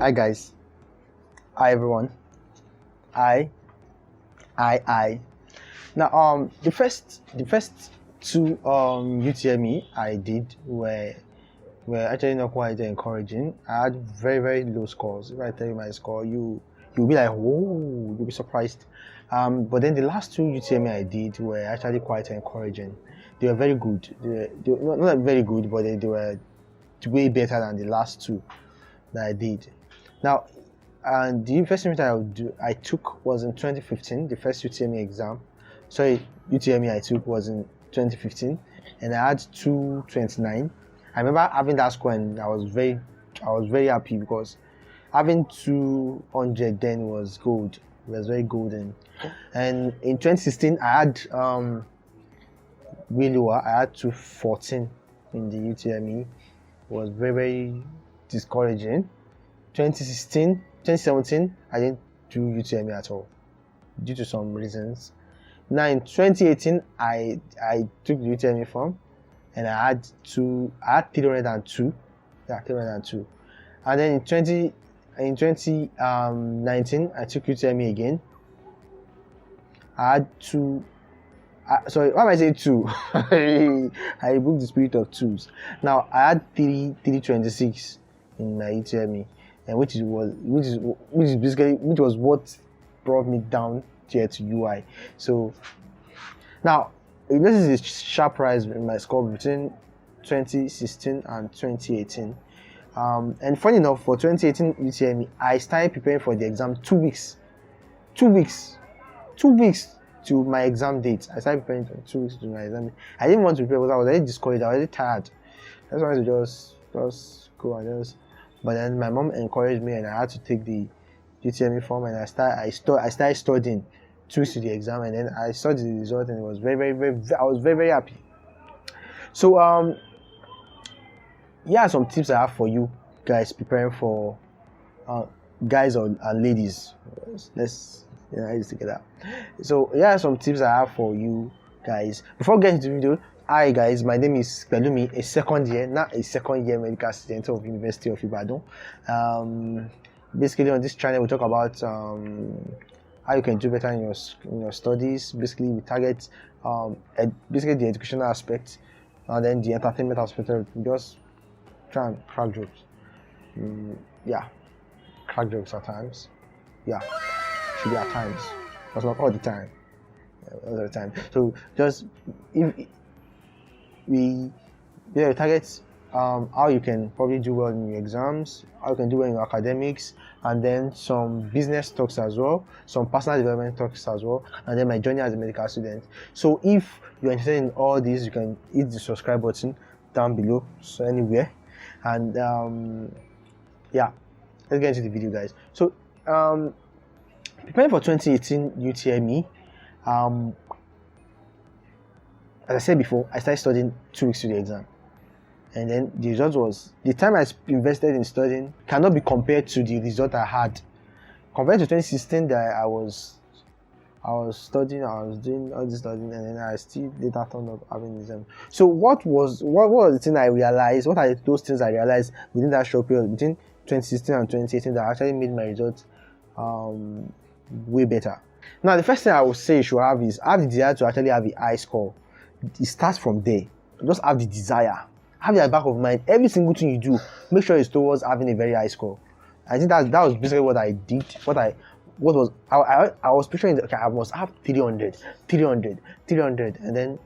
Hi guys. Hi everyone. I. Now the first two UTME I did were actually not quite encouraging. I had very low scores. If I tell you my score, you'll be like, oh, you'll be surprised. But then the last two UTME I did were actually quite encouraging. They were very good. They were not very good, but they were way better than the last two that I did. Now, and the first UTME I took was in 2015. The first UTME exam, UTME I took was in 2015, and I had 229. I remember having that score, and I was very happy because having 200 then was gold. It was very golden. And in 2016, I had way lower. I had 214 in the UTME. It was very discouraging. 2017, I didn't do UTME at all due to some reasons. Now in 2018, I took the UTME form, and I had 302. Yeah, 302. And then in 2019, I took UTME again. I had two. Sorry, why am I saying two? I booked the spirit of twos. Now I had 326 in my UTME, and which was what brought me down here to UI. So now this is a sharp rise in my score between 2016 and 2018. And funny enough, for 2018 UTME, I started preparing for the exam 2 weeks to my exam date. I started preparing for 2 weeks to my exam date. I didn't want to prepare because I was already discouraged. I was already tired. I just wanted to just go and just. But then my mom encouraged me, and I had to take the UTME form, and I started studying 2 weeks to the exam, and then I saw the result, and it was I was very happy. So here are some tips I have for you guys preparing for guys and ladies. Let's together. So here are some tips I have for you guys. Before getting into the video, hi guys, my name is Pelumi, a second year medical student of University of Ibadan. Basically on this channel we talk about how you can do better in your studies. Basically we target basically the educational aspect, and then the entertainment aspect. Just try and crack jokes. Crack jokes at times. Should be at times, but not all the time. All the time. So just if we target how you can probably do well in your exams, how you can do well in your academics, and then some business talks as well, some personal development talks as well, and then my journey as a medical student. So if you're interested in all these, you can hit the subscribe button down below, so anywhere. And let's get into the video, guys. So preparing for 2018 UTME, as I said before, I started studying 2 weeks to the exam, and then the result was, the time I invested in studying cannot be compared to the result I had. Compared to 2016, that I was studying, I was doing all this studying, and then I still later turned up having exam. So what was the thing I realized? What are those things I realized within that short period between 2016 and 2018 that actually made my results way better? Now the first thing I would say you should have is have the desire to actually have a high score. It starts from there. Just have the desire. Have it at the back of mind. Every single thing you do, make sure it's towards having a very high score. I think that was basically what I did. I was picturing, okay, I must have 300, and then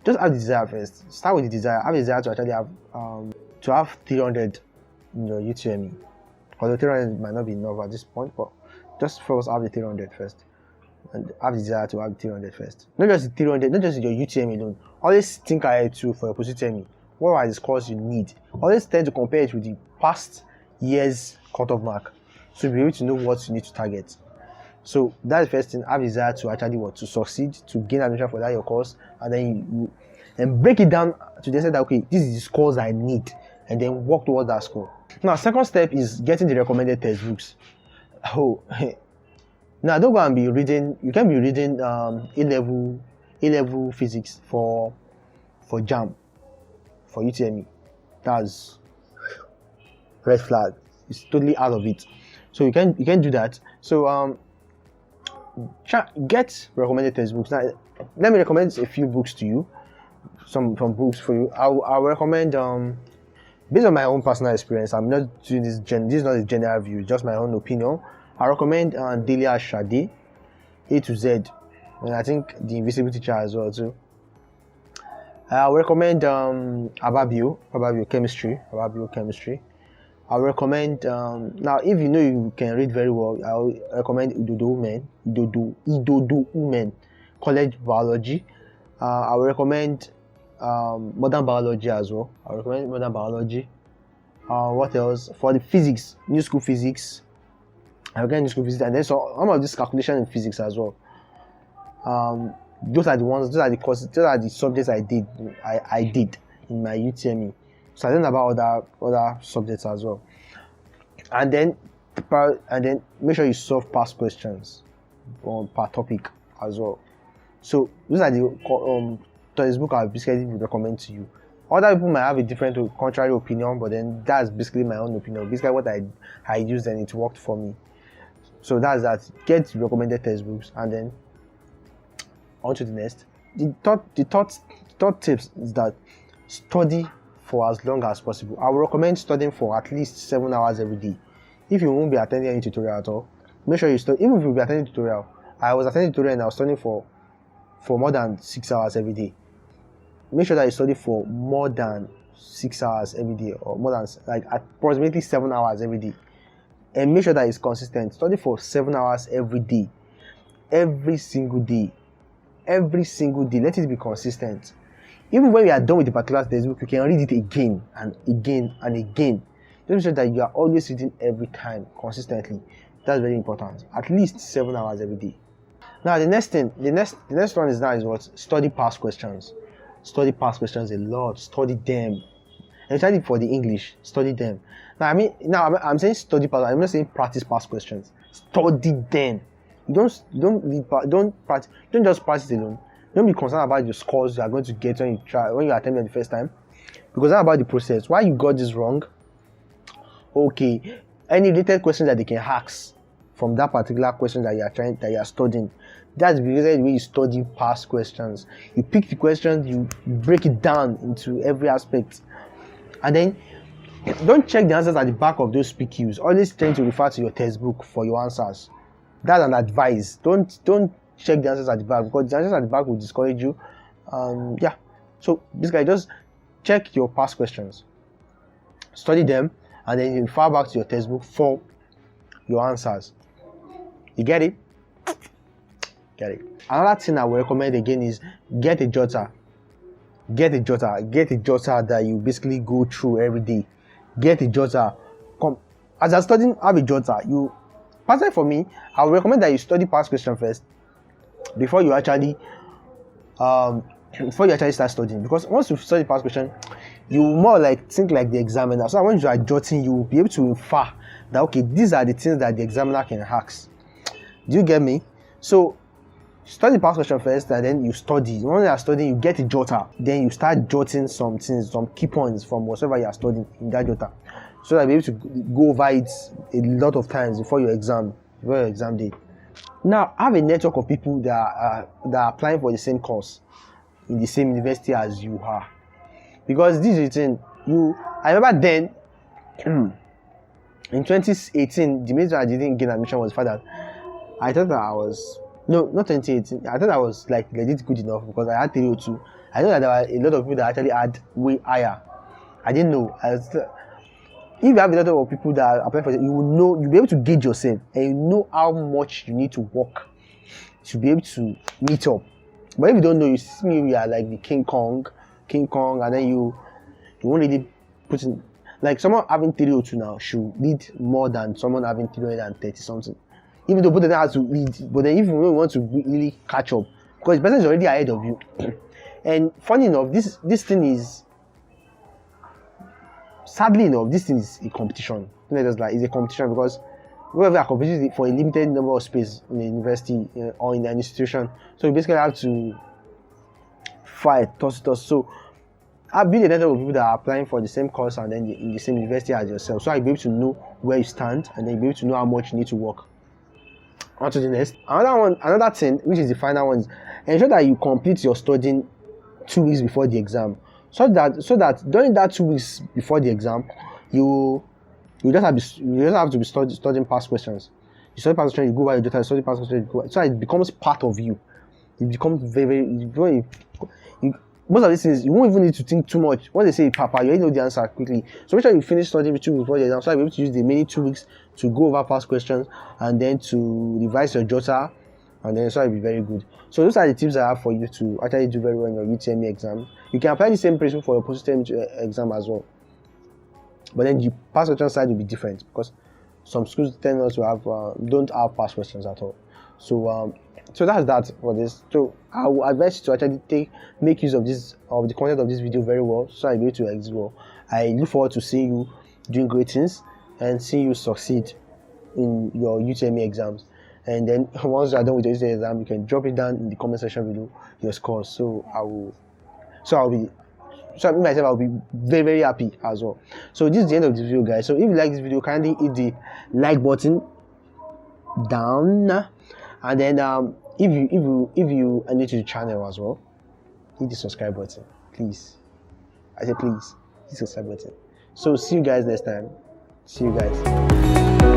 just have the desire first. Start with the desire. Have the desire to actually have 300 in your UTME. Although 300 might not be enough at this point, but just first have the 300 first, and have the desire to have the 300 first. Not just the 300, not just your UTME alone. Always think ahead too for your post-UTME. What are the scores you need? Always tend to compare it with the past year's cutoff mark, so you'll be able to know what you need to target. So that's the first thing. Have desire to actually to succeed, to gain admission for that your course, and then and break it down to the extent that, okay, this is the scores I need, and then work towards that score. Now, second step is getting the recommended textbooks. Now don't go and be reading. You can be reading A-level physics for JAM, for UTME. That's red flag. It's totally out of it. So you can do that. So get recommended textbooks. Now let me recommend a few books to you, some books for you. I'll recommend based on my own personal experience. I'm not doing this this is not a general view, just my own opinion. I recommend Delia Shade, A to Z, and I think The Invisible Teacher as well too. I recommend Ababio Chemistry. I recommend now, if you know you can read very well, I recommend Idodo Women College Biology. I will recommend Modern Biology as well. I recommend Modern Biology. What else? For the physics, New School Physics. I recommend New School Physics, and then some of this calculation in physics as well. Those are the courses, those are the subjects I did in my UTME. So I learned about other subjects as well. And then make sure you solve past questions per topic as well. So those are the textbook I basically recommend to you. Other people might have a different, contrary opinion, but then that's basically my own opinion. Basically what I used and it worked for me. So that's that. Get recommended textbooks, and then on to the next. The third tips is that study for as long as possible. I will recommend studying for at least 7 hours every day. If you won't be attending any tutorial at all, make sure you study. Even if you'll be attending tutorial, I was attending tutorial and I was studying for more than 6 hours every day. Make sure that you study for more than 6 hours every day, or more than like approximately 7 hours every day, and make sure that it's consistent. Study for 7 hours every day, every single day. Let it be consistent. Even when you are done with the particular textbook, you can read it again and again and again. Just make sure that you are always reading every time consistently. That's very important. At least 7 hours every day. Now the next one is what? Study past questions. Study past questions a lot. Study them. Especially for the English, study them. Now I'm saying study past. I'm not saying practice past questions. Study them. Don't just practice alone. Don't be concerned about the scores you are going to get when you attempt it the first time, because that's about the process. Why you got this wrong? Okay, any related question that they can ask from that particular question that you are studying. That's because the way you study past questions. You pick the questions, you break it down into every aspect, and then don't check the answers at the back of those PQs. Always try to refer to your textbook for your answers. That's an advice. Don't check the answers at the back, because the answers at the back will discourage you. So basically, just check your past questions, study them, and then you refer back to your textbook for your answers. You get it? Another thing I will recommend again is get a jotter. Get a jotter that you basically go through every day. Get a jotter. As you're studying, have a jotter. Personally, for me, I would recommend that you study past question first before you actually start studying. Because once you study past question, you more like think like the examiner. So when you are jotting, you will be able to infer that okay, these are the things that the examiner can ask. Do you get me? So study past question first, and then you study. When you are studying, you get a jotter. Then you start jotting some things, some key points from whatever you are studying in that jotter, so that you'll be able to go over it a lot of times before your exam day. Now, have a network of people that are applying for the same course in the same university as you are, because this is the thing. I remember then in 2018, the reason I didn't get admission was the fact that I thought that I was not 2018. I thought I was like legit good enough because I had 302. I know that there were a lot of people that actually had way higher. I didn't know. If you have a lot of people that are applying for it, you'll be able to gauge yourself, and you know how much you need to work to be able to meet up. But if you don't know, you see me, we are like the King Kong, and then you won't really put in, like someone having 302 now should lead more than someone having 330 something. Even though both of them have to lead, but then if you want to really catch up, because the person is already ahead of you. And funny enough, this thing is, sadly enough, this thing is a competition. It's a competition, because whoever are competing for a limited number of space in the university or in an institution, so you basically have to fight, toss. So I've been a network of people that are applying for the same course and then in the same university as yourself. So I'll be able to know where you stand and then you'll be able to know how much you need to work. On to the next. Another thing, which is the final one, is ensure that you complete your studying 2 weeks before the exam. So that during that 2 weeks before the exam, you just have to be studying past questions. You study past questions, you go over your data, you study past questions, you go, so it becomes part of you. It becomes most of these things you won't even need to think too much. When they say Papa, you already know the answer quickly. So make sure you finish studying 2 weeks before the exam, so you'll be able to use the remaining 2 weeks to go over past questions and then to revise your JOTTER, and then so it'll be very good. So those are the tips I have for you to actually do very well in your UTME exam. You can apply the same principle for your post-UTME exam as well, but then the past question side will be different because some schools tend not to have don't have past questions at all. So that's that for this. So I will advise you to actually make use of the content of this video very well, so I'm able to exit well. I look forward to seeing you doing great things and seeing you succeed in your UTME exams. And then once you are done with your UTME exam, you can drop it down in the comment section below your scores. I'll be very, very happy as well. So this is the end of this video, guys. So if you like this video, kindly hit the like button down, and then if you are new to the channel as well, hit the subscribe button, please. I say please hit the subscribe button. So see you guys next time. See you guys.